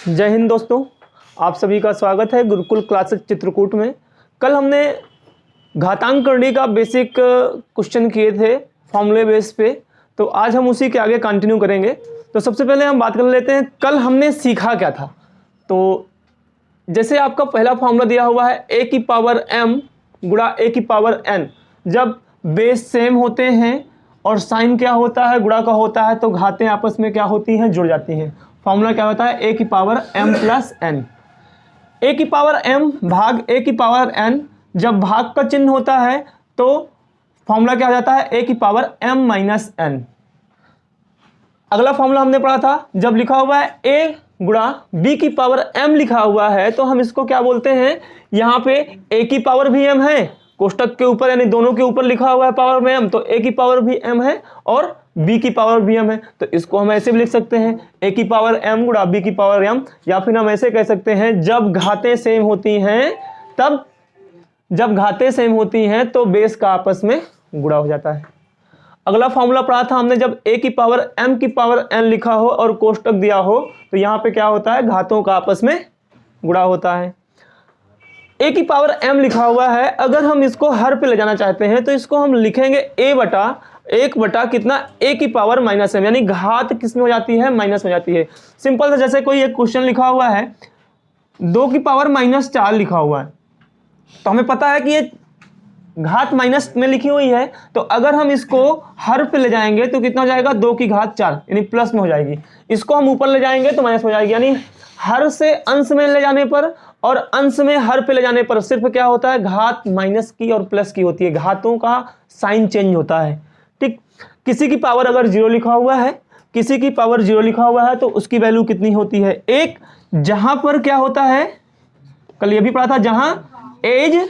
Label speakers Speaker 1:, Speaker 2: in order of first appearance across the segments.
Speaker 1: जय हिंद दोस्तों, आप सभी का स्वागत है गुरुकुल क्लासेस चित्रकूट में। कल हमने घातांक करने का बेसिक क्वेश्चन किए थे फॉर्मूले बेस पे, तो आज हम उसी के आगे कंटिन्यू करेंगे। तो सबसे पहले हम बात कर लेते हैं कल हमने सीखा क्या था। तो जैसे आपका पहला फॉर्मूला दिया हुआ है a की पावर m गुणा a की पावर n। जब बेस सेम होते हैं और साइन क्या होता है, गुणा का होता है, तो घातें आपस में क्या होती हैं, जुड़ जाती हैं। फॉर्मूला क्या होता है, a की power m plus n। a की पावर m भाग a की पावर n। जब भाग का चिन्ह होता है तो फॉर्मूला क्या हो जाता है, a की पावर m माइनस n। अगला फॉर्मूला हमने पढ़ा था, जब लिखा हुआ है a गुणा b की पावर m लिखा हुआ है तो हम इसको क्या बोलते हैं, यहाँ पे a की पावर भी m है, कोष्टक के ऊपर यानी दोनों के ऊपर लिखा हुआ है पावर में m, तो a की पावर भी m है और b की पावर भी m है। तो इसको हम ऐसे भी लिख सकते हैं, a की पावर m गुणा b की पावर m। या फिर हम ऐसे कह सकते हैं, जब घातें सेम होती हैं तो बेस का आपस में गुणा हो जाता है। अगला फॉर्मूला पढ़ा था हमने, जब a की पावर m की पावर n लिखा हो और कोष्टक दिया हो तो यहाँ पे क्या होता है, घातों का आपस में गुणा होता है। a की पावर m लिखा हुआ है, अगर हम इसको हर पे ले जाना चाहते हैं तो इसको हम लिखेंगे a बटा 1 बटा कितना, a की पावर माइनस m, यानी घात किस में हो जाती है, माइनस में हो जाती है। सिंपल सा, जैसे कोई एक क्वेश्चन लिखा हुआ है 2 की पावर माइनस 4 लिखा हुआ है, तो हमें पता है कि ये घात माइनस में लिखी हुई है, तो अगर हम इसको हर पे ले जाएंगे तो कितना हो जाएगा, 2 की घात 4, यानी प्लस में हो जाएगी। इसको हम ऊपर ले जाएंगे तो माइनस में हो जाएगी, यानी हर से अंश में ले जाने पर और अंश में हर पे ले जाने पर सिर्फ क्या होता है, घात माइनस की और प्लस की होती है, घातों का साइन चेंज होता है। ठीक, किसी की पावर अगर 0 लिखा हुआ है, किसी की पावर 0 लिखा हुआ है तो उसकी वैल्यू कितनी होती है, 1। जहां पर क्या होता है, कल ये भी पढ़ा था, जहां एज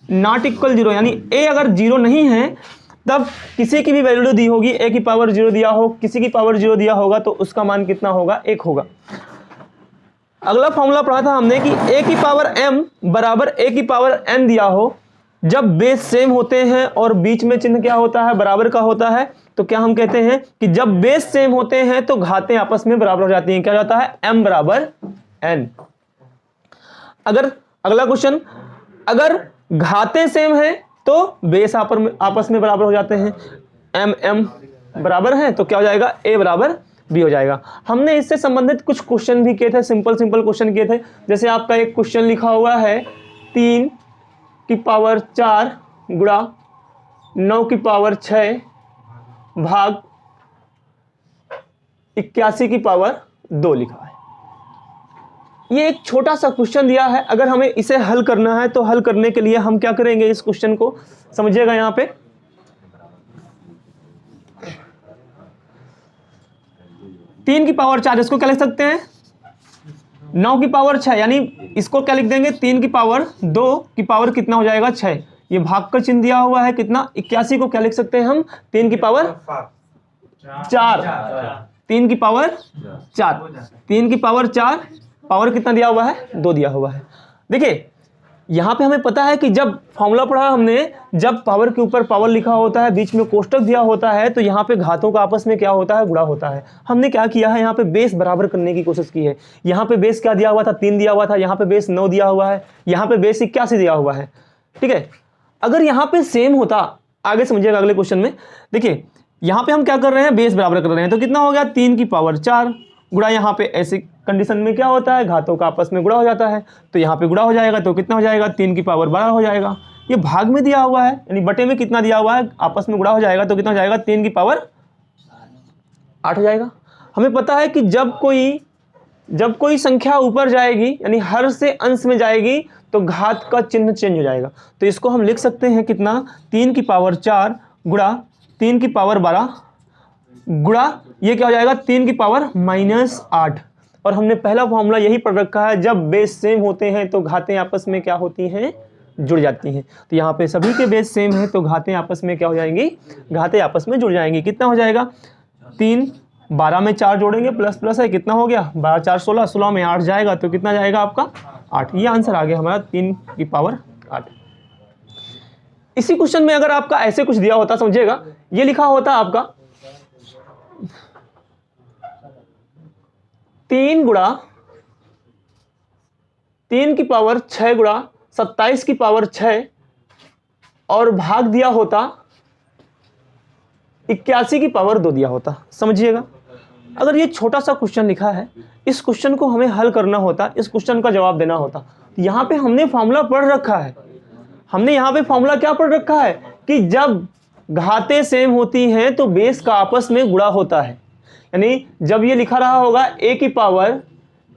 Speaker 1: नॉट इक्वल 0, यानी a अगर 0 नहीं है तब किसी की भी वैल्यू दी होगी, a की पावर 0 दिया हो, किसी की पावर 0 दिया होगा तो उसका मान कितना होगा, 1 होगा। अगला फॉर्मूला पढ़ा था हमने कि a की पावर m बराबर a की पावर n दिया हो, जब बेस सेम होते हैं और बीच में चिन्ह क्या होता है, बराबर का होता है, तो क्या हम कहते हैं कि जब बेस सेम होते हैं तो घातें आपस में बराबर हो जाती हैं। क्या जाता है, m बराबर n। अगर अगला क्वेश्चन, अगर घातें सेम हैं तो बेस आपस में बराबर हो जाते हैं, m m बराबर है तो क्या हो जाएगा, a बराबर b हो जाएगा। हमने इससे संबंधित कुछ क्वेश्चन भी किए थे, सिंपल क्वेश्चन किए थे। जैसे आपका एक क्वेश्चन लिखा हुआ है 3 की पावर 4 गुणा 9 की पावर 6 भाग 81 की पावर 2 लिखा है। ये एक छोटा सा क्वेश्चन दिया है, अगर हमें इसे हल करना है तो हल करने के लिए हम क्या करेंगे, इस क्वेश्चन को समझिएगा। यहां पे 3 की पावर 4, इसको क्या लिख सकते हैं, 9 की पावर 6, यानी इसको क्या लिख देंगे, 3 की पावर 2 की पावर कितना हो जाएगा, 6। ये भाग का चिन्ह दिया हुआ है कितना, 81 को क्या लिख सकते हैं हम, 3 की पावर 4, 3 की पावर 4, 3 की पावर 4, पावर कितना दिया हुआ है, 2 दिया हुआ है। देखिए यहां पे हमें पता है कि जब फॉर्मूला पढ़ा हमने, जब पावर के ऊपर पावर लिखा होता है, बीच में कोष्टक दिया होता है, तो यहाँ पे घातों का आपस में क्या होता है, गुणा होता है। हमने क्या किया है, यहाँ पे बेस बराबर करने की कोशिश की है। यहाँ पे बेस क्या दिया हुआ था, 3 दिया हुआ था, यहाँ पे बेस 9 दिया हुआ है, यहाँ पे बेस 81 दिया हुआ है। ठीक है, अगर यहाँ पे सेम होता, आगे समझिएगा अगले क्वेश्चन में। देखिए यहाँ पे हम क्या कर रहे हैं, बेस बराबर कर रहे हैं, तो कितना हो गया, 3 की पावर 4 गुणा, यहाँ पे ऐसी कंडीशन में क्या होता है, घातों का आपस में गुणा हो जाता है, तो यहाँ पे गुणा हो जाएगा तो कितना हो जाएगा, 3 की पावर 12 हो जाएगा। ये भाग में दिया हुआ है, यानी बटे में कितना दिया हुआ है, आपस में गुणा हो जाएगा तो कितना हो जाएगा, 3 की पावर 8 हो जाएगा। हमें पता है कि जब कोई संख्या ऊपर जाएगी, यानी हर से अंश में जाएगी, तो घात का चिन्ह चेंज हो जाएगा। तो इसको हम लिख सकते हैं कितना, 3 की पावर 4 गुणा 3 की पावर 12 गुणा ये क्या हो जाएगा, 3 की पावर माइनस 8। और हमने पहला फॉर्मूला यही पढ़ रखा है, जब बेस सेम होते हैं तो घातें आपस में क्या होती हैं, जुड़ जाती हैं। तो यहाँ पे सभी के बेस सेम है तो घातें आपस में क्या हो जाएंगी, घातें आपस में जुड़ जाएंगी। कितना हो जाएगा, 3, 12 में 4 जोड़ेंगे, प्लस प्लस है, कितना हो गया, 12 4 16, 16 में 8 जाएगा तो कितना जाएगा आपका, 8। ये आंसर आ गया हमारा, 3 की पावर 8। इसी क्वेश्चन में अगर आपका ऐसे कुछ दिया होता, समझिएगा, ये लिखा होता आपका 3 गुणा 3 की पावर 6 गुणा 27 की पावर 6 और भाग दिया होता 81 की पावर 2 दिया होता। समझिएगा, अगर ये छोटा सा क्वेश्चन लिखा है, इस क्वेश्चन को हमें हल करना होता, इस क्वेश्चन का जवाब देना होता। यहाँ पे हमने फॉर्मूला पढ़ रखा है, हमने यहाँ पे फॉर्मूला क्या पढ़ रखा है कि जब घातें सेम होती हैं तो बेस का आपस में गुणा होता है। यानी जब ये लिखा रहा होगा a की पावर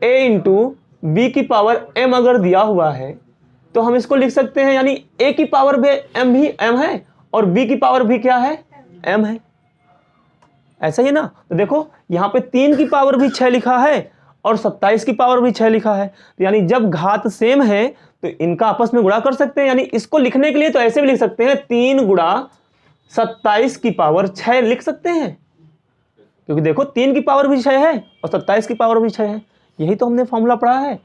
Speaker 1: a इंटू बी की पावर m अगर दिया हुआ है तो हम इसको लिख सकते हैं, यानी a की पावर भी m है और b की पावर भी क्या है, m है। ऐसा ही ना, तो देखो यहाँ पे 3 की पावर भी 6 लिखा है और 27 की पावर भी 6 लिखा है, तो यानी जब घात सेम है तो इनका आपस में गुणा कर सकते हैं। यानी इसको लिखने के लिए तो ऐसे भी लिख सकते हैं, 3 गुणा 27 की पावर 6 लिख सकते हैं, क्योंकि देखो 3 की पावर भी 6 है और 27 की पावर भी 6 है। यही तो हमने फॉर्मूला पढ़ा है।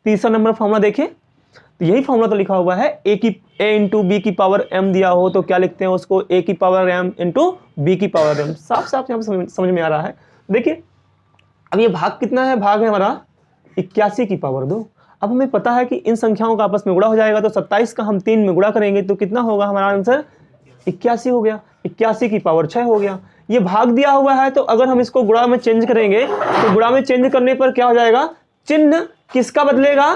Speaker 1: तीसरा नंबर फॉर्मूला देखिए, तो यही फॉर्मूला तो लिखा हुआ है, a इंटू बी की पावर m दिया हो तो क्या लिखते हैं उसको, a की पावर m इंटू बी की पावर m। साफ साफ यहाँ समझ में आ रहा है। देखिए अब ये भाग कितना है, भाग है हमारा 81 की पावर 2। अब हमें पता है कि इन संख्याओं का आपस में गुणा हो जाएगा, तो 27 का हम 3 में गुणा करेंगे तो कितना होगा, हमारा आंसर 81 हो गया। 81 की पावर 6 हो गया। ये भाग दिया हुआ है तो अगर हम इसको गुणा में चेंज करेंगे तो गुणा में चेंज करने पर क्या हो जाएगा, चिन्ह किसका बदलेगा,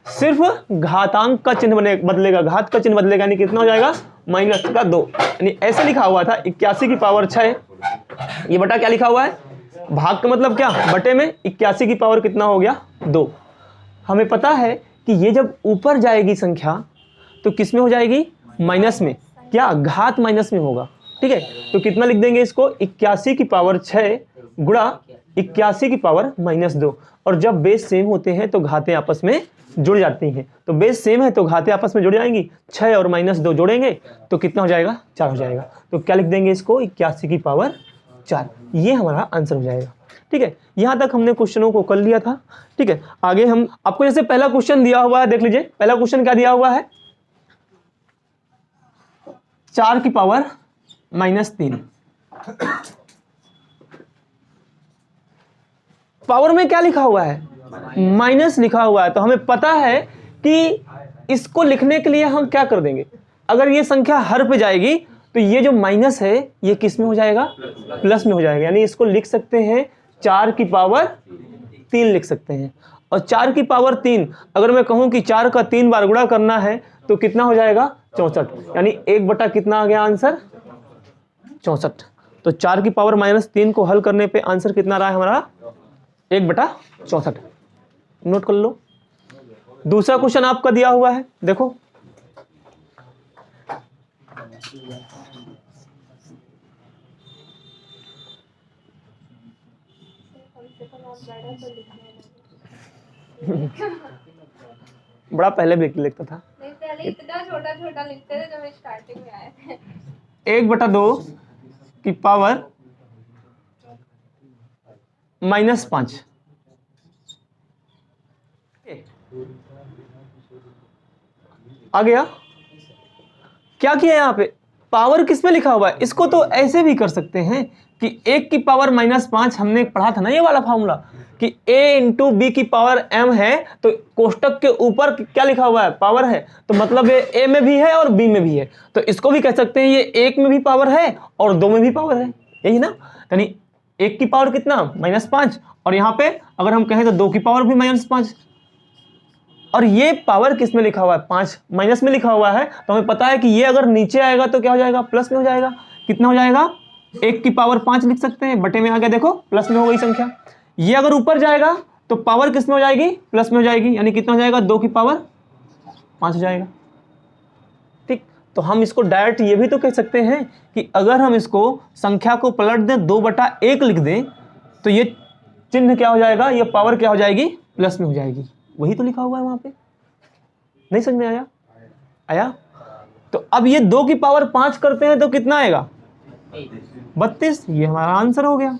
Speaker 1: सिर्फ घातांक का चिन्ह बदलेगा, घात का चिन्ह बदलेगा, यानी कितना हो जाएगा, माइनस का 2। यानी ऐसे लिखा हुआ था 81 की पावर 6, ये बटा क्या लिखा हुआ है, भाग का मतलब क्या, बटे में 81 की पावर कितना हो गया, 2। हमें पता है कि ये जब ऊपर जाएगी संख्या तो किस में हो जाएगी, माइनस में, क्या घात माइनस में होगा। ठीक है, तो कितना लिख देंगे इसको, 81 की पावर 6 गुणा 81 की पावर माइनस 2। और जब बेस सेम होते हैं तो घातें आपस में जुड़ जाती हैं, तो बेस सेम है तो घातें आपस में जुड़ जाएंगी, 6 और माइनस 2 जोड़ेंगे तो कितना हो जाएगा, 4 हो जाएगा। तो क्या लिख देंगे इसको, 81 की पावर 4। ये हमारा आंसर हो जाएगा। ठीक है, यहां तक हमने क्वेश्चनों को कर लिया था। ठीक है, आगे हम आपको जैसे पहला क्वेश्चन दिया हुआ है, देख लीजिए पहला क्वेश्चन क्या दिया हुआ है, 4 की पावर -3। पावर में क्या लिखा हुआ है, माइनस लिखा हुआ है, तो हमें पता है कि इसको लिखने के लिए हम क्या कर देंगे, अगर ये संख्या हर पे जाएगी तो ये जो माइनस है ये किस में हो जाएगा, प्लस में हो जाएगा। यानी इसको लिख सकते हैं 4 की पावर 3 लिख सकते हैं। और 4 की पावर 3 अगर मैं कहूं कि 4 का 3 बार गुणा करना है तो कितना हो जाएगा, 64। यानी 1 बटा कितना आ गया आंसर, 64। तो 4 की पावर -3 को हल करने पे आंसर कितना रहा है हमारा, 1 बटा 64। नोट कर लो। दूसरा क्वेश्चन आपका दिया हुआ है, देखो बड़ा पहले भी लिखता था,
Speaker 2: नहीं पहले इतना छोटा छोटा लिखते थे जब स्टार्टिंग में आए थे।
Speaker 1: 1/2 की पावर -5। आ गया, क्या किया यहाँ पे, पावर किस में लिखा हुआ है, इसको तो ऐसे भी कर सकते हैं कि 1 की पावर -5, हमने पढ़ा था ना ये वाला फॉर्मूला कि a इंटू बी की पावर m है, तो कोष्टक के ऊपर क्या लिखा हुआ है, पावर है, तो मतलब ये a में भी है और b में भी है, तो इसको भी कह सकते हैं ये 1 में भी पावर है और 2 में भी पावर है, यही ना। यानी 1 की पावर कितना, -5, और यहाँ पे अगर हम कहें तो 2 की पावर भी -5, और ये पावर किस में लिखा हुआ है, 5 माइनस में लिखा हुआ है, तो हमें पता है कि ये अगर नीचे आएगा तो क्या हो जाएगा, प्लस में हो जाएगा। कितना हो जाएगा, 1 की पावर 5 लिख सकते हैं, बटे में आ गया, देखो प्लस में हो गई संख्या। ये अगर ऊपर जाएगा तो पावर किस में हो जाएगी, प्लस में हो जाएगी, यानी कितना हो जाएगा, 2 की पावर 5 हो जाएगा। ठीक, तो हम इसको डायरेक्ट ये भी तो कह सकते हैं कि अगर हम इसको संख्या को पलट दें, 2/1 लिख दें, तो ये चिन्ह क्या हो जाएगा, ये पावर क्या हो जाएगी, प्लस में हो जाएगी। वही तो लिखा हुआ है वहां पे, नहीं समझ में आया, आया। तो अब ये 2 की पावर 5 करते हैं तो कितना आएगा, 32। ये हमारा आंसर हो गया।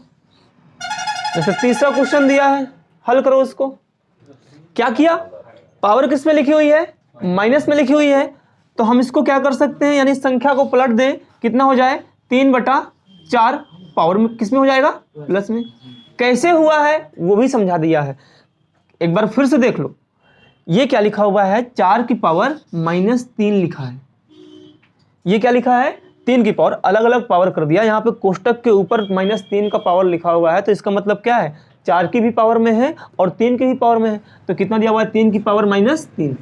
Speaker 1: जैसे तीसरा क्वेश्चन दिया है, हल करो उसको। क्या किया, पावर किस में लिखी हुई है, माइनस में लिखी हुई है, तो हम इसको क्या कर सकते हैं, यानी संख्या को पलट दें, कितना हो जाए, 3/4, पावर में किस में हो जाएगा, प्लस में। कैसे हुआ है वो भी समझा दिया है, एक बार फिर से देख लो। ये क्या लिखा हुआ है, 4 की पावर -3 लिखा है। ये क्या लिखा है, 3 की पावर, अलग अलग पावर कर दिया। यहाँ पे कोष्टक के ऊपर -3 का पावर लिखा हुआ है, तो इसका मतलब क्या है, 4 की भी पावर में है और 3 की भी पावर में है। तो कितना दिया हुआ है, 3 की पावर -3।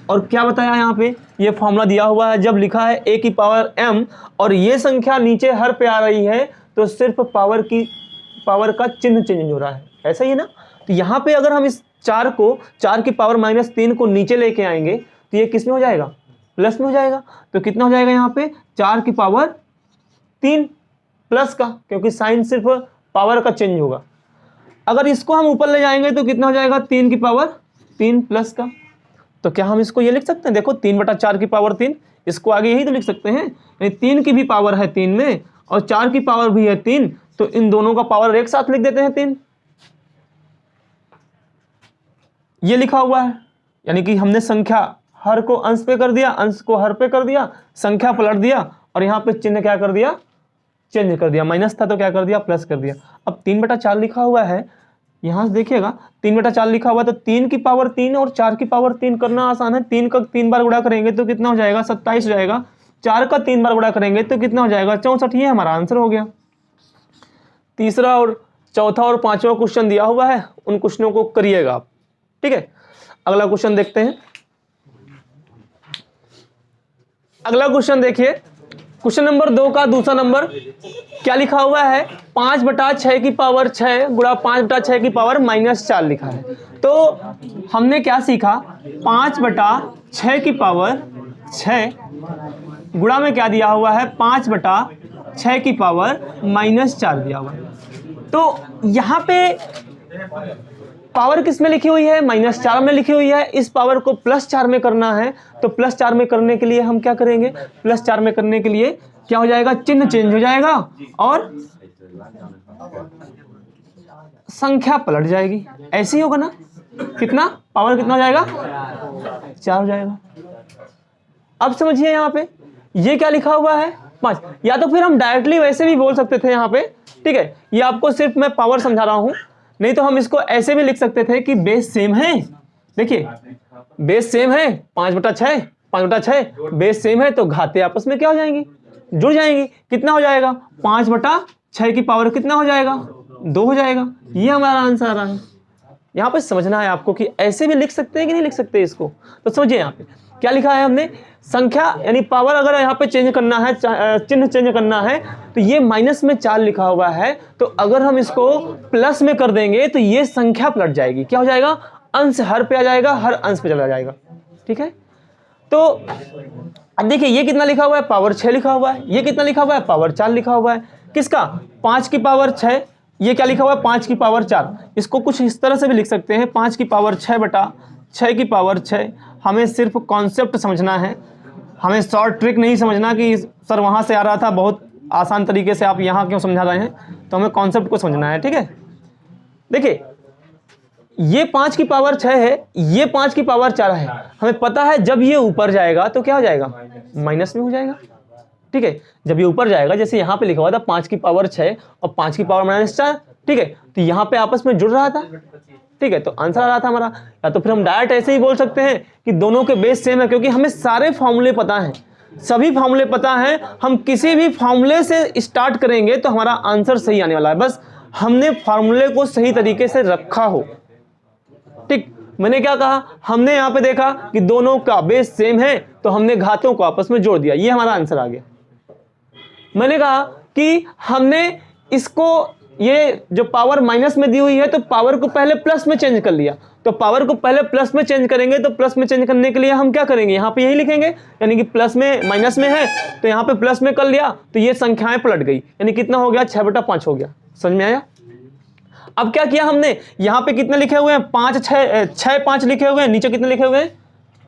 Speaker 1: और क्या बताया यहाँ पे, ये फॉर्मूला दिया हुआ है, जब लिखा है a की पावर m और ये संख्या नीचे हर पे आ रही है तो सिर्फ पावर का चिन्ह चेंज हो रहा है, ऐसा ही है ना। तो यहाँ पे अगर हम इस 4 की पावर -3 को नीचे लेके आएंगे तो ये किस में हो जाएगा, प्लस में हो जाएगा। तो कितना हो जाएगा यहाँ पे, 4 की पावर 3 प्लस का, क्योंकि साइन सिर्फ पावर का चेंज होगा। अगर इसको हम ऊपर ले जाएंगे तो कितना हो जाएगा, 3 की पावर 3 प्लस का। तो क्या हम इसको ये लिख सकते हैं, देखो 3/4 की पावर 3, इसको आगे यही तो लिख सकते हैं। 3 की भी पावर है 3 में और 4 की पावर भी है 3, तो इन दोनों का पावर एक साथ लिख देते हैं 3। ये लिखा हुआ है, यानी कि हमने संख्या हर को अंश पे कर दिया, अंश को हर पे कर दिया, संख्या पलट दिया और यहाँ पे चिन्ह क्या कर दिया, चेंज कर दिया। माइनस था तो क्या कर दिया, प्लस कर दिया। अब 3/4 लिखा हुआ है, यहाँ से देखिएगा 3/4 लिखा हुआ है, तो 3 की पावर 3 और 4 की पावर 3 करना आसान है। 3 का 3 बार गुणा करेंगे तो कितना हो जाएगा, 27 हो जाएगा। 4 का 3 बार गुणा करेंगे तो कितना हो जाएगा, 64। ये हमारा आंसर हो गया। तीसरा और चौथा और पांचवा क्वेश्चन दिया हुआ है, उन क्वेश्चनों को करिएगा आप, ठीक है। अगला क्वेश्चन देखते हैं। अगला क्वेश्चन देखिए, क्वेश्चन नंबर 2 का दूसरा नंबर क्या लिखा हुआ है, 5/6 की पावर 6 गुणा 5/6 की पावर -4 लिखा है। तो हमने क्या सीखा, 5/6 की पावर 6 गुणा में क्या दिया हुआ है, 5/6 की पावर -4 दिया हुआ है। तो यहाँ पे पावर किस में लिखी हुई है, -4 में लिखी हुई है। इस पावर को +4 में करना है, तो +4 में करने के लिए हम क्या करेंगे, +4 में करने के लिए क्या हो जाएगा, चिन्ह चेंज हो जाएगा और संख्या पलट जाएगी। ऐसे ही होगा ना, कितना पावर कितना हो जाएगा, 4 हो जाएगा। अब समझिए यहाँ पे ये क्या लिखा हुआ है, 5। या तो फिर हम डायरेक्टली वैसे भी बोल सकते थे यहाँ पे, ठीक है। ये आपको सिर्फ मैं पावर समझा रहा हूँ, नहीं तो हम इसको ऐसे भी लिख सकते थे कि बेस सेम है। देखिए बेस सेम है, 5/6 बेस सेम है, तो घाते आपस में क्या हो जाएंगी, जुड़ जाएंगी। कितना हो जाएगा, 5/6 की पावर कितना हो जाएगा, 2 हो जाएगा। ये हमारा आंसर आ रहा है। यहाँ पे समझना है आपको कि ऐसे भी लिख सकते हैं कि नहीं लिख सकते इसको। तो समझिए यहाँ पे क्या लिखा है हमने, संख्या यानी पावर अगर यहाँ पे चेंज करना है, चिन्ह चेंज करना है, तो ये -4 लिखा हुआ है, तो अगर हम इसको प्लस में कर देंगे तो ये संख्या पलट जाएगी। क्या हो जाएगा, अंश हर पे आ जाएगा, हर अंश पे चला जाएगा, ठीक है। तो अब देखिए ये कितना लिखा हुआ है, पावर 6 लिखा हुआ है। ये कितना लिखा हुआ है, पावर 4 लिखा हुआ है। किसका, 5 की पावर 6। ये क्या लिखा हुआ है, 5 की पावर 4। इसको कुछ इस तरह से भी लिख सकते हैं, 5 की पावर 6/6 की पावर 6। हमें सिर्फ कॉन्सेप्ट समझना है, हमें शॉर्ट ट्रिक नहीं समझना कि सर वहाँ से आ रहा था, बहुत आसान तरीके से आप यहाँ क्यों समझा रहे हैं। तो हमें कॉन्सेप्ट को समझना है, ठीक है। देखिए ये 5 की पावर 6 है, ये 5 की पावर 4 है। हमें पता है जब ये ऊपर जाएगा तो क्या हो जाएगा, माइनस में हो जाएगा, ठीक है। जब ये ऊपर जाएगा, जैसे यहाँ पे लिखा हुआ था 5 की पावर 6 और 5 की पावर -4, ठीक है। तो यहाँ पे आपस में जुड़ रहा था, ठीक है। तो आंसर आ रहा था हमारा। या तो फिर हम डायरेक्ट ऐसे ही बोल सकते हैं कि दोनों के बेस सेम है, क्योंकि हमें सारे फॉर्मूले पता हैं, सभी फॉर्मूले पता हैं। हम किसी भी फॉर्मूले से स्टार्ट करेंगे तो हमारा आंसर सही आने वाला है, बस हमने फॉर्मूले को सही तरीके से रखा हो, ठीक। मैंने क्या कहा, हमने यहाँ पे देखा कि दोनों का बेस सेम है, तो हमने घातों को आपस में जोड़ दिया, ये हमारा आंसर आ गया। मैंने कहा कि हमने इसको, ये जो पावर माइनस में दी हुई है, तो पावर को पहले प्लस में चेंज कर लिया। तो पावर को पहले प्लस में चेंज करेंगे, तो प्लस में चेंज करने के लिए हम क्या करेंगे, यहाँ पे यही लिखेंगे, यानी कि प्लस में माइनस में है तो यहाँ पे प्लस में कर लिया, तो ये संख्याएं पलट गई, यानी कितना हो गया, 6/5 हो गया। समझ में आया। अब क्या किया हमने, यहाँ पे कितने लिखे हुए हैं, 5 6 5 लिखे हुए हैं, नीचे कितने लिखे हुए हैं,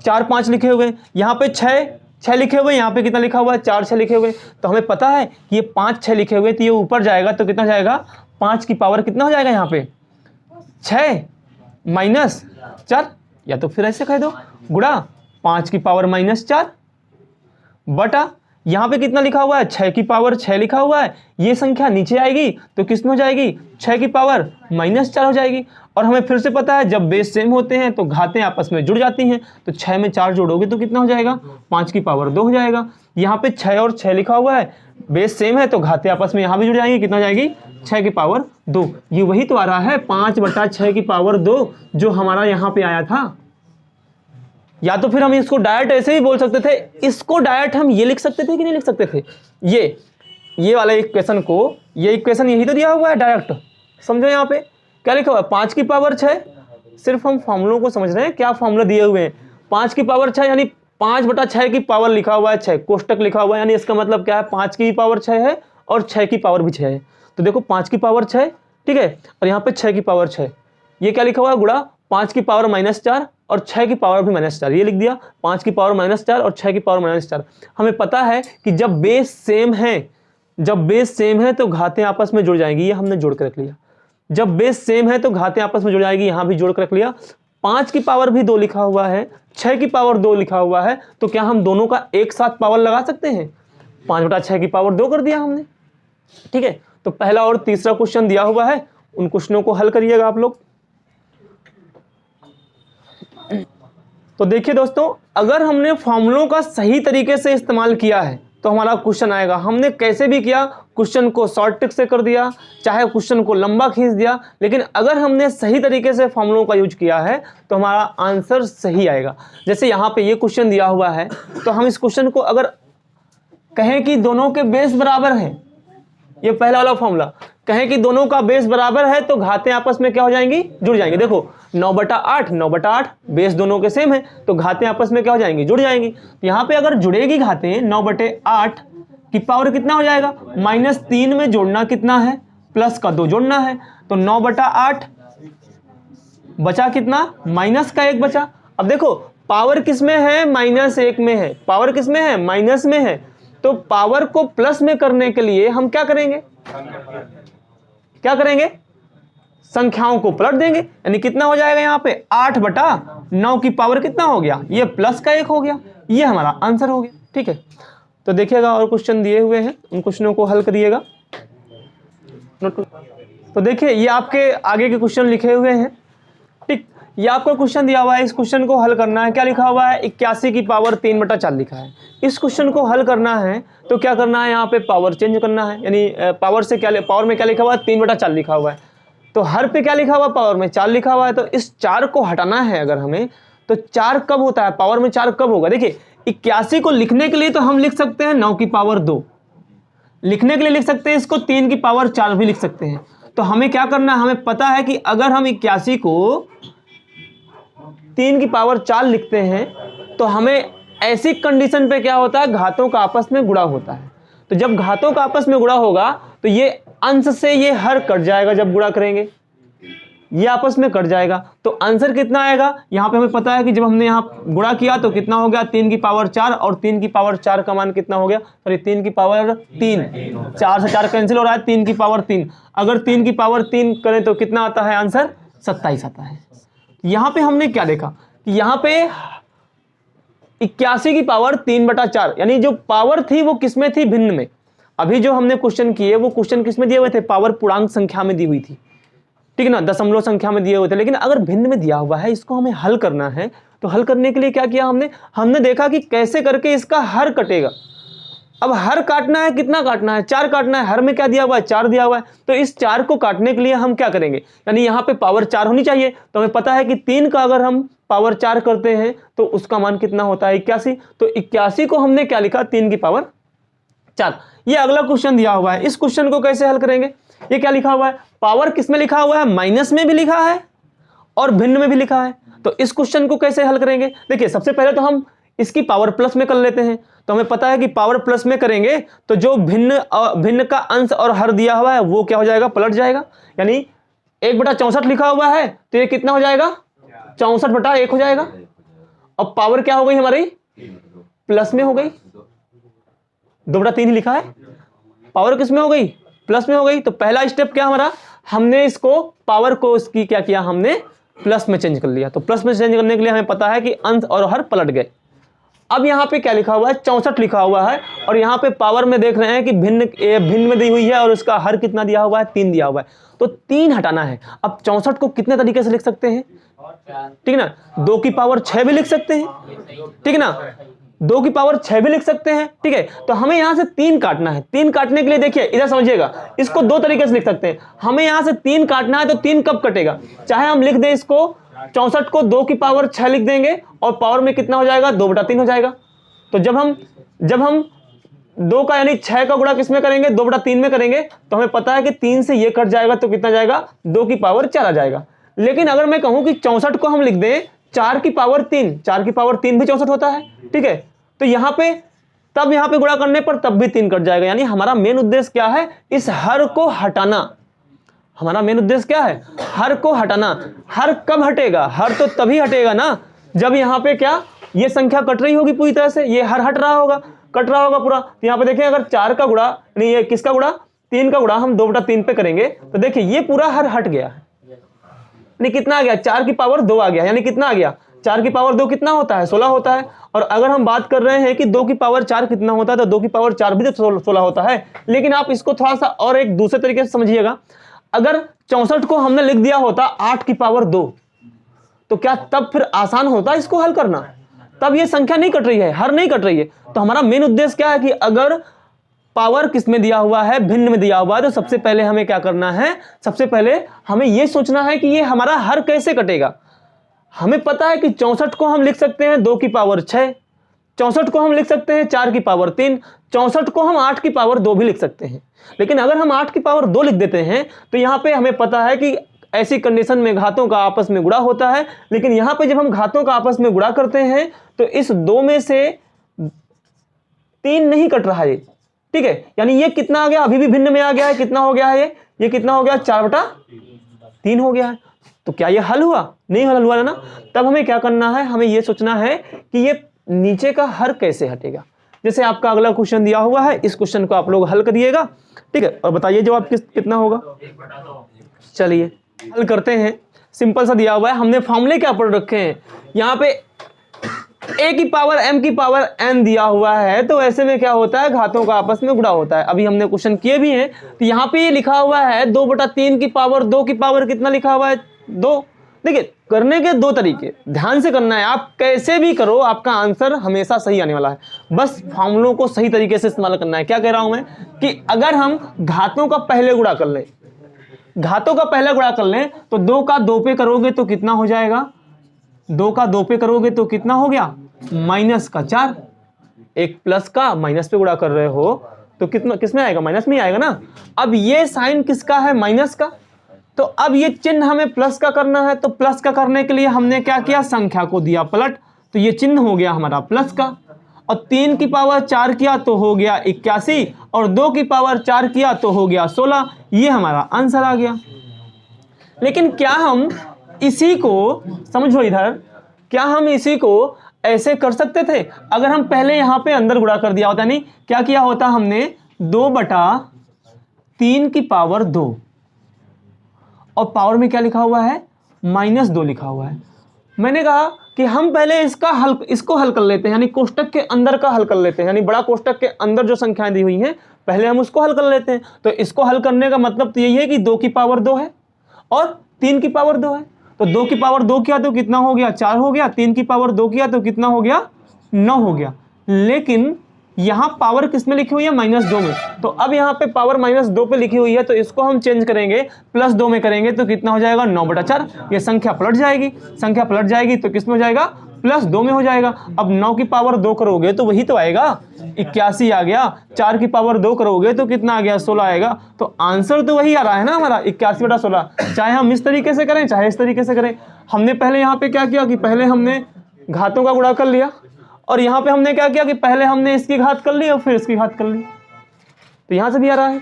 Speaker 1: 4 5 लिखे हुए हैं। यहाँ पे 6 लिखे हुए हैं, यहाँ पे कितना लिखा हुआ है, 4 6 लिखे हुए हैं। तो हमें पता है कि ये 5 6 लिखे हुए, तो ये ऊपर जाएगा तो कितना जाएगा, 5 की पावर कितना हो जाएगा, यहाँ पे 6 -4, या तो फिर ऐसे कह दो गुणा 5 की पावर -4 बटा यहाँ पे कितना लिखा हुआ है, 6 की पावर 6 लिखा हुआ है। ये संख्या नीचे आएगी तो किस में हो जाएगी, 6 की पावर -4 हो जाएगी। और हमें फिर से पता है जब बेस सेम होते हैं तो घातें आपस में जुड़ जाती हैं। तो 6 में 4 जोड़ोगे तो कितना हो जाएगा, 5 की पावर 2 हो जाएगा। यहाँ पे 6 और 6 लिखा हुआ है, बेस सेम है तो घातें आपस में यहाँ भी जुड़ जाएंगी, कितना हो जाएगी, 6 की पावर 2। ये वही तो आ रहा है 5/6 की पावर 2 जो हमारा यहाँ पे आया था। या तो फिर हम इसको डायरेक्ट ऐसे ही बोल सकते थे, इसको डायरेक्ट हम ये लिख सकते थे कि नहीं लिख सकते थे, ये वाला इक्वेशन को, ये इक्वेशन यही तो दिया हुआ है डायरेक्ट। समझो यहाँ पे क्या लिखा हुआ है, 5 की पावर 6। सिर्फ हम फॉर्मूलों को समझ रहे हैं, क्या फॉर्मूला दिए हुए हैं, 5 की पावर 6 यानी 5/6 की पावर लिखा हुआ है 6, कोष्टक लिखा हुआ है, यानी इसका मतलब क्या है, 5 की पावर 6 है और 6 की पावर भी 6 है। तो देखो 5 की पावर 6, ठीक है, और यहाँ पे 6 की पावर 6, ये क्या लिखा हुआ है, गुणा 5 की पावर -4 और 6 की पावर भी -4, ये लिख दिया, 5 की पावर -4 और 6 की पावर -4। हमें पता है कि जब बेस सेम है तो घातें आपस में जुड़ जाएंगी, ये हमने जोड़ कर रख लिया। जब बेस सेम है तो घातें आपस में जुड़ जाएगी, यहाँ भी जोड़ कर रख लिया। 5 की पावर भी 2 लिखा हुआ है, 6 की पावर 2 लिखा हुआ है, तो क्या हम दोनों का एक साथ पावर लगा सकते हैं, 5/6 की पावर 2 कर दिया हमने। ठीक है, तो पहला और तीसरा क्वेश्चन दिया हुआ है, उन क्वेश्चनों को हल करिएगा आप लोग। तो देखिए दोस्तों, अगर हमने फॉर्मूलों का सही तरीके से इस्तेमाल किया है तो हमारा क्वेश्चन आएगा। हमने कैसे भी किया, क्वेश्चन को शॉर्ट ट्रिक से कर दिया, चाहे क्वेश्चन को लंबा खींच दिया, लेकिन अगर हमने सही तरीके से फॉर्मूलों का यूज किया है तो हमारा आंसर सही आएगा। जैसे यहाँ पे ये क्वेश्चन दिया हुआ है, तो हम इस क्वेश्चन को अगर कहें कि दोनों के बेस बराबर हैं, ये पहला वाला फॉर्मूला, कहें कि दोनों का बेस बराबर है तो घातें आपस में क्या हो जाएंगी, जुड़ जाएंगी। देखो 9/8 बेस दोनों के सेम है तो घातें आपस में क्या हो जाएंगी, जुड़ जाएंगी। तो यहाँ पे अगर जुड़ेगी घातें, 9/8 की पावर कितना हो जाएगा, -3 में जोड़ना कितना है, प्लस का 2 जोड़ना है, तो 9/8 बचा कितना, -1 बचा। अब देखो पावर किस में है, -1 में है, पावर किस में है, माइनस में है, तो पावर को प्लस में करने के लिए हम क्या करेंगे, संख्याओं को पलट देंगे, यानी कितना हो जाएगा यहाँ पे 8/9 की पावर कितना हो गया, ये +1 हो गया, ये हमारा आंसर हो गया। ठीक है, तो देखिएगा और क्वेश्चन दिए हुए हैं, उन क्वेश्चनों को हल करिएगा। तो देखिए ये आपके आगे के क्वेश्चन लिखे हुए हैं। ठीक, ये आपको क्वेश्चन दिया हुआ है, इस क्वेश्चन को हल करना है। क्या लिखा हुआ है, 81 की पावर 3/4 लिखा है। इस क्वेश्चन को हल करना है तो क्या करना है, यहाँ पे पावर चेंज करना है, यानी पावर में क्या लिखा हुआ है, 3/4 लिखा हुआ है, तो हर पे क्या लिखा हुआ है, पावर में 4 लिखा हुआ है। तो इस 4 को हटाना है अगर हमें, तो 4 कब होता है, पावर में 4 कब होगा। देखिए 81 को लिखने के लिए तो हम लिख सकते हैं 9 की पावर 2, लिखने के लिए लिख सकते हैं इसको 3 की पावर 4 भी लिख सकते हैं। तो हमें क्या करना है, हमें पता है कि अगर हम 81 को 3 की पावर 4 लिखते हैं तो हमें ऐसी कंडीशन पे क्या होता है, घातों का आपस में गुणा होता है। तो जब घातों का आपस में गुणा होगा तो ये अंश से ये हर कट जाएगा, जब गुणा करेंगे ये आपस में कट जाएगा, तो आंसर कितना आएगा। यहाँ पे हमें पता है कि जब हमने यहाँ गुणा किया तो कितना हो गया, 3 की पावर 4, और 3 की पावर 4 का मान कितना हो गया, सॉरी 3 की पावर 3, 4 से 4 कैंसिल हो रहा है, 3 की पावर 3, अगर 3 की पावर 3 करें तो कितना आता है, आंसर 27 आता है। यहाँ पे हमने क्या देखा कि यहाँ पे 81 की पावर 3/4, यानी जो पावर थी वो किस में थी, भिन्न में। अभी जो हमने क्वेश्चन किए वो क्वेश्चन किस में दिए हुए थे, पावर पूर्णांक संख्या में दी हुई थी, ठीक है ना, दशमलव संख्या में दिए हुए थे। लेकिन अगर भिन्न में दिया हुआ है, इसको हमें हल करना है, तो हल करने के लिए क्या किया हमने देखा कि कैसे करके इसका हर कटेगा। अब हर काटना है, कितना काटना है, 4 काटना है, हर में क्या दिया हुआ है, 4 दिया हुआ है। तो इस 4 को काटने के लिए हम क्या करेंगे, यानी यहाँ पे पावर 4 होनी चाहिए, तो हमें पता है कि 3 का अगर हम पावर 4 करते हैं तो उसका मान कितना होता है, 81। तो 81 को हमने क्या लिखा, 3 की पावर 4। ये अगला क्वेश्चन दिया हुआ है, इस क्वेश्चन को कैसे हल करेंगे। ये क्या लिखा हुआ है, पावर किस में लिखा हुआ है, माइनस में भी लिखा है और भिन्न में भी लिखा है। तो इस क्वेश्चन को कैसे हल करेंगे, देखिए सबसे पहले तो हम इसकी पावर प्लस में कर लेते हैं। तो हमें पता है कि पावर प्लस में करेंगे तो जो भिन्न का अंश और हर दिया हुआ है वो क्या हो जाएगा, पलट जाएगा, यानी 1/64 लिखा हुआ है तो ये कितना हो जाएगा, 64/1 हो जाएगा। अब पावर क्या हो गई हमारी, प्लस में हो गई, 2/3 ही लिखा है, पावर किस में हो गई, प्लस में हो गई। तो पहला स्टेप क्या हमारा, हमने इसको पावर को इसकी क्या किया, हमने प्लस में चेंज कर लिया। तो प्लस में चेंज करने के लिए हमें पता है कि अंश और हर पलट गए। अब यहाँ पे क्या लिखा हुआ है, 64 लिखा हुआ है, और यहाँ पे पावर में देख रहे हैं कि भिन्न में दी हुई है और उसका हर कितना दिया हुआ है, 3 दिया हुआ है, तो 3 हटाना है। अब 64 को कितने तरीके से लिख सकते हैं, ठीक है ना, 2 की पावर 6 भी लिख सकते हैं, ठीक है ना, 2 की पावर 6 भी लिख सकते हैं, ठीक है। तो हमें यहाँ से 3 काटना है। 3 काटने के लिए देखिए इधर समझिएगा, इसको 2 तरीके से लिख सकते हैं। हमें यहाँ से 3 काटना है, तो 3 कब कटेगा, चाहे हम लिख दें इसको 64 को 2 की पावर 6 लिख देंगे और पावर में कितना हो जाएगा, 2/3 हो जाएगा। तो जब हम 2 का यानी 6 का गुणा किसमें करेंगे, 2/3 में करेंगे, तो हमें पता है कि 3 से ये कट जाएगा तो कितना जाएगा, 2 की पावर 4 आ जाएगा। लेकिन अगर मैं कहूं कि 64 को हम लिख दें 4 की पावर 3, 4 की पावर 3 भी 64 होता है, ठीक है, तो यहाँ पे गुणा करने पर तब भी 3 कट जाएगा। यानी हमारा मेन उद्देश्य क्या है, इस हर को हटाना। हमारा मेन उद्देश्य क्या है, हर को हटाना। हर कब हटेगा, हर तो तभी हटेगा ना जब यहाँ पे क्या, ये संख्या कट रही होगी पूरी तरह से, ये हर हट रहा होगा, कट रहा होगा पूरा। तो यहाँ पे देखिए अगर 4 का गुणा, नहीं ये किसका गुणा, 3 का गुणा हम 2/3 पे करेंगे, तो देखिए ये पूरा हर हट गया है। नहीं कितना आ गया, 4 की पावर 2 आ गया, यानी कितना आ गया, 4 की पावर 2 कितना होता है, 16 होता है। और अगर हम बात कर रहे हैं कि 2 की पावर 4 कितना होता है, तो 2 की पावर 4 भी तो 16 होता है। लेकिन आप इसको थोड़ा सा और एक दूसरे तरीके से समझिएगा, अगर 64 को हमने लिख दिया होता 8 की पावर 2, तो क्या तब फिर आसान होता इसको हल करना, तब ये संख्या नहीं कट रही है, हर नहीं कट रही है। तो हमारा मेन उद्देश्य क्या है कि अगर पावर किस में दिया हुआ है, भिन्न में दिया हुआ है, तो सबसे पहले हमें क्या करना है, सबसे पहले हमें यह सोचना है कि ये हमारा हर कैसे कटेगा। हमें पता है कि 64 को हम लिख सकते हैं 2 की पावर 6, 64 को हम लिख सकते हैं 4 की पावर 3, 64 को हम 8 की पावर 2 भी लिख सकते हैं। लेकिन अगर हम 8 की पावर 2 लिख देते हैं तो यहाँ पे हमें पता है कि ऐसी कंडीशन में घातों का आपस में गुणा होता है। लेकिन यहाँ पे जब हम घातों का आपस में गुणा करते हैं तो इस 2 में से 3 नहीं कट रहा है, ठीक है, यानी ये कितना आ गया, अभी भी भिन्न में आ गया है, कितना हो गया है, ये कितना हो गया, 4/3 हो गया है। तो क्या ये हल हुआ, नहीं हल हुआ ना। तब हमें क्या करना है, हमें ये सोचना है कि ये नीचे का हर कैसे हटेगा। जैसे आपका अगला क्वेश्चन दिया हुआ है, इस क्वेश्चन को आप लोग हल करिएगा, ठीक है, और बताइए जवाब कितना होगा। चलिए हल करते हैं। सिंपल सा दिया हुआ है, हमने फॉर्मूले क्या पढ़ रखे हैं, यहाँ पे a की पावर m की पावर n दिया हुआ है, तो ऐसे में क्या होता है, घातों का आपस में गुणा होता है। अभी हमने क्वेश्चन किए भी हैं, तो यहाँ पे ये लिखा हुआ है 2/3 की पावर 2 की पावर कितना लिखा हुआ है, 2। देखिए करने के 2 तरीके, ध्यान से करना है, आप कैसे भी करो आपका आंसर हमेशा सही आने वाला है। बस फॉर्मूलों को सही तरीके से इस्तेमाल करना है। क्या कह रहा हूं मैं कि अगर हम घातों का पहले गुणा कर लें, घातों का पहले गुणा कर लें, तो 2 का 2 पे करोगे तो कितना हो जाएगा, 2 का 2 पे करोगे तो कितना हो गया, माइनस का 4। एक प्लस का माइनस पे गुणा कर रहे हो तो कितना किसमें आएगा, माइनस में आएगा ना। अब ये साइन किसका है, माइनस का, तो अब ये चिन्ह हमें प्लस का करना है। तो प्लस का करने के लिए हमने क्या किया, संख्या को दिया पलट, तो ये चिन्ह हो गया हमारा प्लस का। और 3 की पावर 4 किया तो हो गया 81, और 2 की पावर 4 किया तो हो गया 16। ये हमारा आंसर आ गया। लेकिन क्या हम इसी को, समझो इधर, क्या हम इसी को ऐसे कर सकते थे, अगर हम पहले यहाँ पे अंदर गुणा कर दिया होता, नहीं क्या किया होता हमने, 2/3 की पावर 2, और पावर में क्या लिखा हुआ है, -2 लिखा हुआ है। मैंने कहा कि हम पहले इसको हल कर लेते हैं, यानी कोष्टक के अंदर का हल कर लेते हैं, यानी बड़ा कोष्टक के अंदर जो संख्याएं दी हुई हैं पहले हम उसको हल कर लेते हैं। तो इसको हल करने का मतलब तो यही है कि 2 की पावर 2 है और 3 की पावर 2 है। तो 2 की पावर 2 किया तो कितना हो गया, 4 हो गया। 3 की पावर 2 किया तो कितना हो गया, 9 हो गया। लेकिन यहाँ पावर किस में लिखी हुई है, -2 में। तो अब यहाँ पे पावर -2 पे लिखी हुई है, तो इसको हम चेंज करेंगे, +2 में करेंगे तो कितना हो जाएगा, 9/4। ये संख्या पलट जाएगी, संख्या पलट जाएगी तो किस में हो जाएगा, +2 में हो जाएगा। अब 9 की पावर 2 करोगे तो वही तो आएगा, 81 आ गया। 4 की पावर 2 करोगे तो कितना आ गया, 16 आएगा। तो आंसर तो वही आ रहा है ना हमारा, 81/16। चाहे हम इस तरीके से करें चाहे इस तरीके से करें। हमने पहले यहाँ पे क्या किया कि पहले हमने घातों का गुणा कर लिया, और यहाँ पे हमने क्या किया कि पहले हमने इसकी घात कर ली और फिर इसकी घात कर ली। तो यहाँ से भी आ रहा है।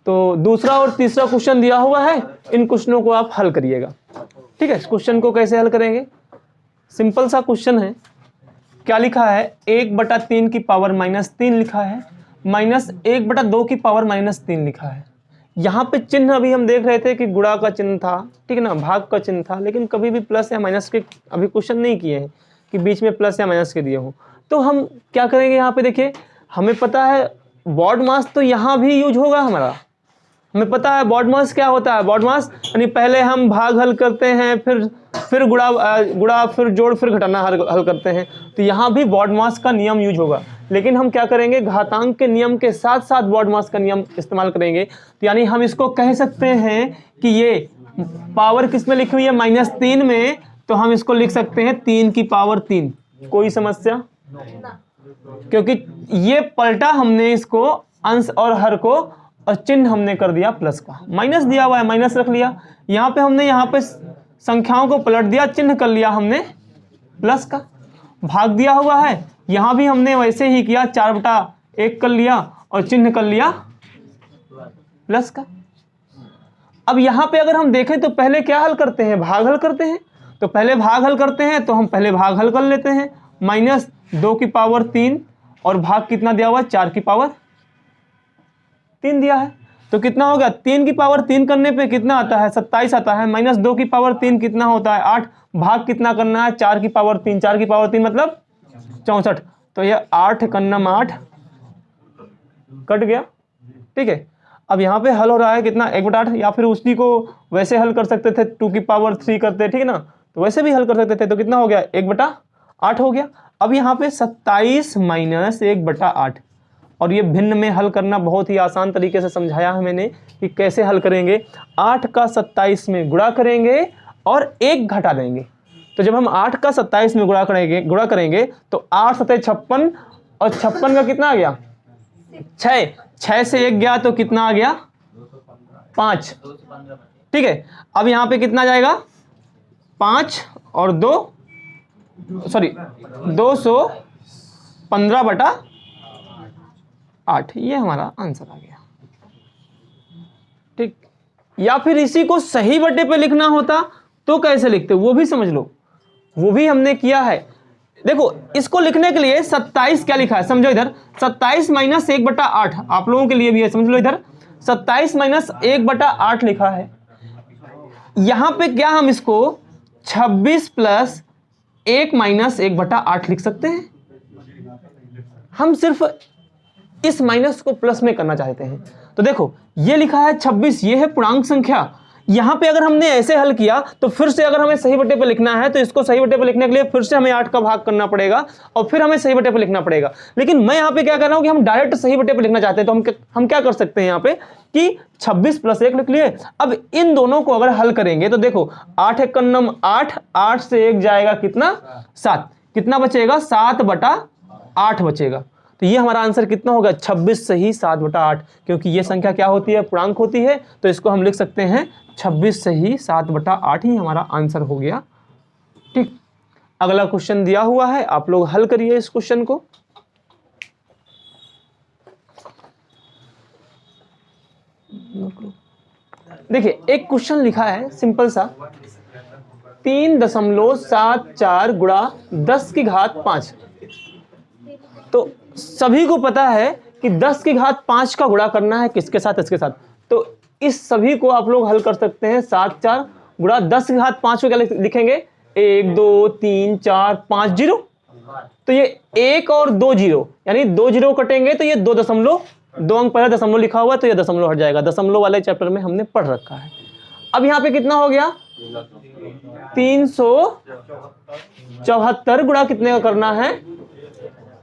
Speaker 1: तो दूसरा और तीसरा क्वेश्चन दिया हुआ है, इन क्वेश्चनों को आप हल करिएगा, ठीक है। इस क्वेश्चन को कैसे हल करेंगे, सिंपल सा क्वेश्चन है। क्या लिखा है, 1/3 की पावर -3 लिखा है, -1/2 की पावर -3 लिखा है। यहाँ पे चिन्ह अभी हम देख रहे थे कि गुणा का चिन्ह था, ठीक है ना, भाग का चिन्ह था, लेकिन कभी भी प्लस या माइनस के अभी क्वेश्चन नहीं किए हैं कि बीच में प्लस या माइनस के दिए हो। तो हम क्या करेंगे यहाँ पे देखिए, हमें पता है बॉड मास तो यहाँ भी यूज होगा हमारा, हमें पता है बॉड मास क्या होता है। बॉड मास यानी पहले हम भाग हल करते हैं, फिर गुणा फिर जोड़ फिर घटाना हल करते हैं, तो यहाँ भी बॉड मास का नियम यूज होगा। लेकिन हम क्या करेंगे, घातांक के नियम के साथ साथ बॉड मास का नियम इस्तेमाल करेंगे। तो यानी हम इसको कह सकते हैं कि ये पावर किस में लिखी हुई है, -3 में, तो हम इसको लिख सकते हैं 3 की पावर 3। कोई समस्या? क्योंकि ये पलटा हमने इसको अंश और हर को, और चिन्ह हमने कर दिया प्लस का, माइनस दिया हुआ है माइनस रख लिया। यहाँ पे हमने यहाँ पे संख्याओं को पलट दिया, चिन्ह कर लिया हमने प्लस का। भाग दिया हुआ है, यहाँ भी हमने वैसे ही किया, 4/1 कर लिया और चिन्ह कर लिया प्लस का। अब यहाँ पे अगर हम देखें तो पहले क्या हल करते हैं, भाग हल करते हैं। तो पहले भाग हल करते हैं, तो हम पहले भाग हल कर लेते हैं। -2 की पावर 3 और भाग कितना दिया हुआ है, 4 की पावर 3 दिया है। तो कितना हो गया, 3 की पावर 3 करने पे कितना आता है, 27 आता है। -2 की पावर 3 कितना होता है, 8। भाग कितना करना है, 4 की पावर 3, 4 की पावर 3 मतलब 64। तो ये 8 कन्नम 8 कट गया, ठीक है। अब यहाँ पे हल हो रहा है कितना, 1/8, या फिर उसी को वैसे हल कर सकते थे, 2 की पावर 3 करते, ठीक है ना, तो वैसे भी हल कर सकते थे। तो कितना हो गया, 1/8 हो गया। अब यहाँ पे 27 - 1/8, और ये भिन्न में हल करना बहुत ही आसान तरीके से समझाया है मैंने कि कैसे हल करेंगे। 8 का 27 में गुणा करेंगे और 1 घटा देंगे। तो जब हम 8 का 27 में गुणा करेंगे तो 8 × 7 = 56, और 56 का कितना आ गया, 6 से 1 गया तो कितना आ गया, 5, ठीक है। अब यहाँ पे कितना जाएगा, 5 और 2, सॉरी 215/8, ये हमारा आंसर आ गया, ठीक। या फिर इसी को सही बटे पे लिखना होता तो कैसे लिखते, वो भी समझ लो, वो भी हमने किया है। देखो इसको लिखने के लिए 27 क्या लिखा है, समझो इधर, 27 - 1/8 आप लोगों के लिए भी है, समझ लो इधर 27 - 1/8 लिखा है। यहां पे क्या हम इसको 26 + 1 - 1/8 लिख सकते हैं। हम सिर्फ इस माइनस को प्लस में करना चाहते हैं। तो देखो ये लिखा है 26, ये है पूर्णांक संख्या। यहां पे अगर हमने ऐसे हल किया तो फिर से अगर हमें सही बटे पे लिखना है तो इसको सही बटे पे लिखने के लिए फिर से हमें 8 का भाग करना पड़ेगा और फिर हमें सही बटे पे लिखना पड़ेगा। लेकिन मैं यहाँ पे क्या कर रहा हूँ कि हम डायरेक्ट सही बटे पे लिखना चाहते हैं, तो हम क्या कर सकते हैं यहाँ पे कि 26 + 1 लिख लिए। अब इन दोनों को अगर हल करेंगे तो देखो 8 × 1 = 8, 8 से 1 जाएगा कितना, 7, कितना बचेगा, 7/8 बचेगा। तो ये हमारा आंसर कितना होगा, 26 सही 7/8, क्योंकि ये संख्या क्या होती है, पूर्णांक होती है। तो इसको हम लिख सकते हैं 26 सही 7/8 ही हमारा आंसर हो गया, ठीक। अगला क्वेश्चन दिया हुआ है, आप लोग हल करिए इस क्वेश्चन को। देखिए एक क्वेश्चन लिखा है सिंपल सा, 3.74 × 10⁵5। तो सभी को पता है कि 10⁵5 का गुणा करना है किसके साथ, इसके साथ। तो इस सभी को आप लोग हल कर सकते हैं 7 4 गुणा 10⁵5 को क्या लिखेंगे, 1 2 3 4 5 0। तो ये 1 और 2 0, यानी 2 0 कटेंगे तो ये 2 अंक पहले दशमलव लिखा हुआ है तो ये दशमलव हट जाएगा, दशमलव वाले चैप्टर में हमने पढ़ रखा है। अब यहाँ पे कितना हो गया, 374 गुणा कितने का करना है,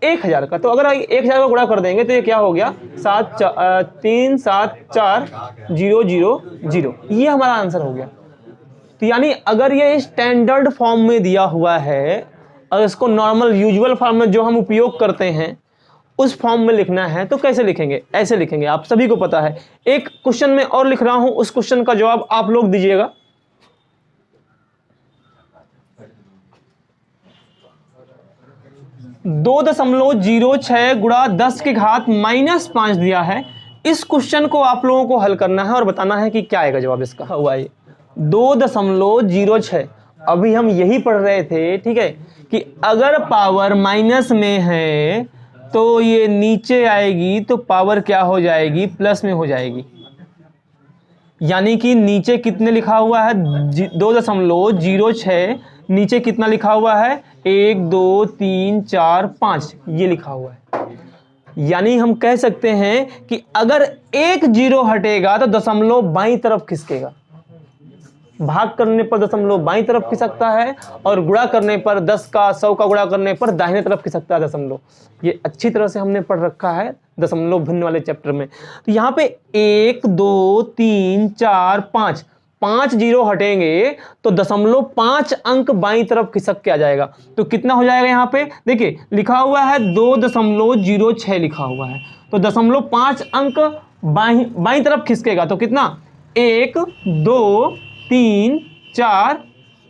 Speaker 1: 1000 का। तो अगर 1000 का गुणा कर देंगे तो ये क्या हो गया, 3740000, ये हमारा आंसर हो गया। तो यानी अगर ये स्टैंडर्ड फॉर्म में दिया हुआ है और इसको नॉर्मल यूजुअल फॉर्म में जो हम उपयोग करते हैं उस फॉर्म में लिखना है तो कैसे लिखेंगे, ऐसे लिखेंगे, आप सभी को पता है। एक क्वेश्चन में और लिख रहा हूं, उस क्वेश्चन का जवाब आप लोग दीजिएगा। (2.06 गुणा 10⁻⁻5 दिया है। इस क्वेश्चन को आप लोगों को हल करना है और बताना है कि क्या आएगा जवाब इसका। हुआ ये 2.06, अभी हम यही पढ़ रहे थे, ठीक है, कि अगर पावर माइनस में है तो ये नीचे आएगी तो पावर क्या हो जाएगी, प्लस में हो जाएगी। यानी कि नीचे कितने लिखा हुआ है, 2.06, नीचे कितना लिखा हुआ है, 1 2 3 4 5 ये लिखा हुआ है। यानी हम कह सकते हैं कि अगर एक जीरो हटेगा तो दशमलव बाईं तरफ खिसकेगा। भाग करने पर दशमलव बाईं तरफ खिसकता है और गुणा करने पर 10 का 100 का गुणा करने पर दाहिने तरफ खिसकता है दशमलव। ये अच्छी तरह से हमने पढ़ रखा है दशमलव भिन्न वाले चैप्टर में। तो यहाँ पे 1 2 3 4 5 5 जीरो हटेंगे तो 0.5 अंक बाईं तरफ खिसक के आ जाएगा। तो कितना हो जाएगा, यहाँ पे देखिए लिखा हुआ है 2.06 लिखा हुआ है, तो 0.5 अंक बाईं तरफ खिसकेगा तो कितना, 1 2 3 4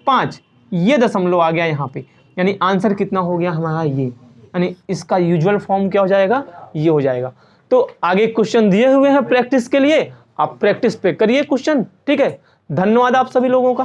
Speaker 1: 5 ये दशमलव आ गया यहाँ पे। यानी आंसर कितना हो गया हमारा ये, यानी इसका यूजुअल फॉर्म क्या हो जाएगा, ये हो जाएगा। तो आगे क्वेश्चन दिए हुए हैं प्रैक्टिस के लिए, आप प्रैक्टिस पे करिए क्वेश्चन, ठीक है। धन्यवाद आप सभी लोगों का।